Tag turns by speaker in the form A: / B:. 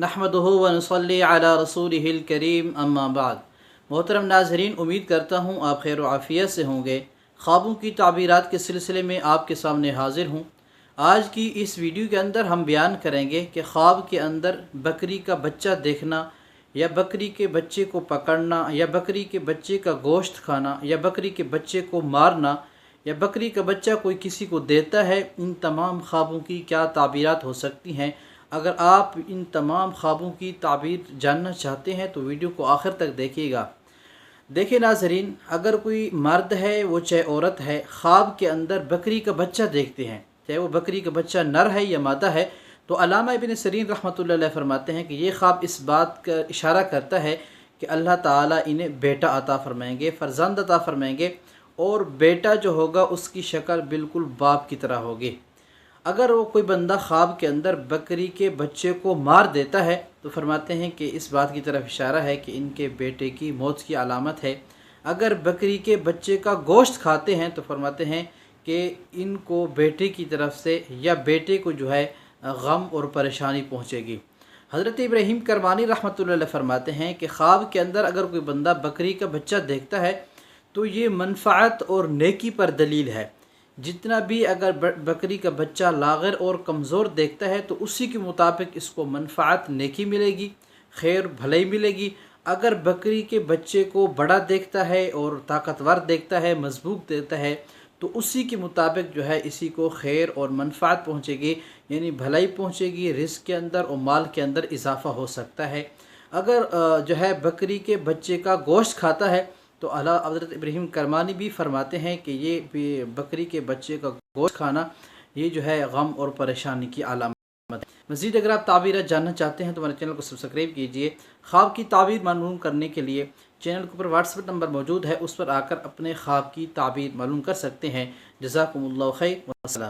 A: नहमदुहु व नसल्ली अला रसूलिहिल करीम अम्मा बाद। मोहतरम नाज़रीन, उम्मीद करता हूँ आप खैर आफ़ियत से होंगे। ख्वाबों की ताबीरात के सिलसिले में आपके सामने हाज़िर हूँ। आज की इस वीडियो के अंदर हम बयान करेंगे कि ख्वाब के अंदर बकरी का बच्चा देखना या बकरी के बच्चे को पकड़ना या बकरी के बच्चे का गोश्त खाना या बकरी के बच्चे को मारना या बकरी का बच्चा कोई किसी को देता है, इन तमाम ख्वाबों की क्या ताबीरात हो सकती हैं। अगर आप इन तमाम ख्वाबों की ताबीर जानना चाहते हैं तो वीडियो को आखिर तक देखिएगा। देखिए नाज़रीन, अगर कोई मर्द है वो चाहे औरत है, ख्वाब के अंदर बकरी का बच्चा देखते हैं, चाहे वो बकरी का बच्चा नर है या मादा है, तो अल्लामा इब्न सीरीन रहमतुल्लाह अलैह फरमाते हैं कि ये ख्वाब इस बात का इशारा करता है कि अल्लाह ताला इन्हें बेटा अता फरमाएंगे, फ़र्जंद अता फरमाएंगे, और बेटा जो होगा उसकी शक्ल बिल्कुल बाप की तरह होगी। अगर वो कोई बंदा ख्वाब के अंदर बकरी के बच्चे को मार देता है तो फरमाते हैं कि इस बात की तरफ इशारा है कि इनके बेटे की मौत की अलामत है। अगर बकरी के बच्चे का गोश्त खाते हैं तो फरमाते हैं कि इनको बेटे की तरफ से या बेटे को जो है गम और परेशानी पहुँचेगी। हज़रत इब्राहीम करमानी रहमतुल्लाह अलैह फरमाते हैं कि ख्वाब के अंदर अगर कोई बंदा बकरी का बच्चा देखता है तो ये मनफ़अत और नेकी पर दलील है। जितना भी अगर बकरी का बच्चा लाग़िर और कमज़ोर देखता है तो उसी के मुताबिक इसको मनफ़अत नेकी मिलेगी, खैर भलाई मिलेगी। अगर बकरी के बच्चे को बड़ा देखता है और ताकतवर देखता है, मजबूत देखता है, तो उसी के मुताबिक जो है इसी को खैर और मनफ़अत पहुँचेगी, यानी भलाई पहुँचेगी, रिज़्क़ के अंदर और माल के अंदर इजाफ़ा हो सकता है। अगर जो है बकरी के बच्चे का गोश्त खाता है तो हज़रत इब्राहीम करमानी भी फरमाते हैं कि ये बकरी के बच्चे का गोश्त खाना ये जो है गम और परेशानी की अलामत है। मज़ीद अगर आप ताबीर जानना चाहते हैं तो हमारे चैनल को सब्सक्राइब कीजिए। ख्वाब की ताबीर मालूम करने के लिए चैनल के ऊपर व्हाट्सएप नंबर मौजूद है, उस पर आकर अपने ख्वाब की ताबीर मालूम कर सकते हैं। जज़ाकुमुल्लाहु खैर व अस्सलाम।